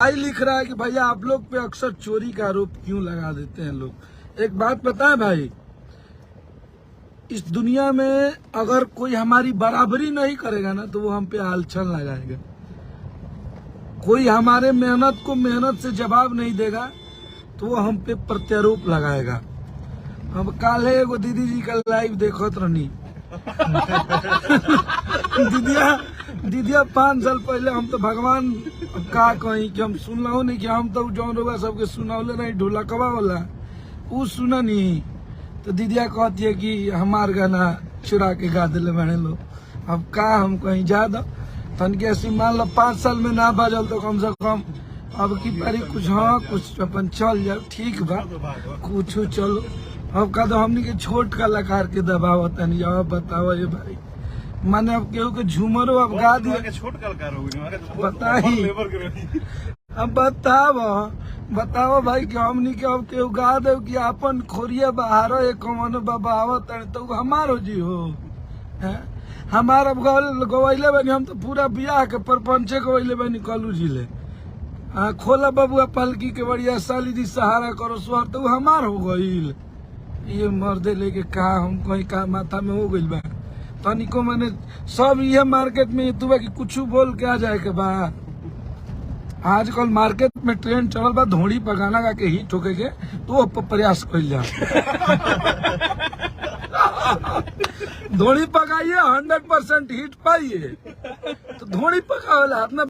भाई लिख रहा है कि भैया आप लोग पे अक्सर चोरी का आरोप क्यों लगा देते हैं लोग। एक बात पता है भाई, इस दुनिया में अगर कोई हमारी बराबरी नहीं करेगा ना तो वो हम पे आलचन लगाएगा। कोई हमारे मेहनत को मेहनत से जवाब नहीं देगा तो वो हम पे प्रत्यारोप लगाएगा। अब काले एगो दीदी जी का लाइव देखत रहनी दीदिया 5 साल पहले हम तो भगवान का कहीं कि हम सुनला नहीं कि हम तो जौन होगा सबके सुनावले नहीं ढोलकवा वाला वो सुना नहीं। तो दीदिया कहती है कि हमार गाना चुरा के गा दिले बने लोग। अब का हम कहीं जा दो तन के ऐसी मान लो 5 साल में ना बाजल तो कम से कम अब की बारी कुछ हाँ कुछ अपन चल जाओ ठीक बा कुछ चलो। अब का तो हमने के छोट कलाकार के दबाव तनी अब बताओ ये भाई माने अब केहू के झूमरो अब गा दिया छोट कलाकार हो गई बताई। अब बताओ भाई कि हमनी के अब केहू गा दे कि अपन खोरिया बाहर एक कौन बाबावत तो हमारो जी हो है? हमारा गवैले बनी हम तो पूरा बियाह के परपंचे गवैले बनी कलू जिले खोला बबुआ पलकी के बढ़िया साली जी सहारा करो स्वर तो हमार हो गईल। ये मर्दे लेके कहा हम कहीं का माथा में हो गईल बा तनिको मैंने सब ये मार्केट में तू कि कुछ बोल के आ जाए के बा। आजकल मार्केट में ट्रेंड चलल बा धोड़ी पगाना गा के हिट होके के तो प्रयास कइल जा धोड़ी पकाइए 100% हिट पाइए तो धोड़ी पकावेला अपना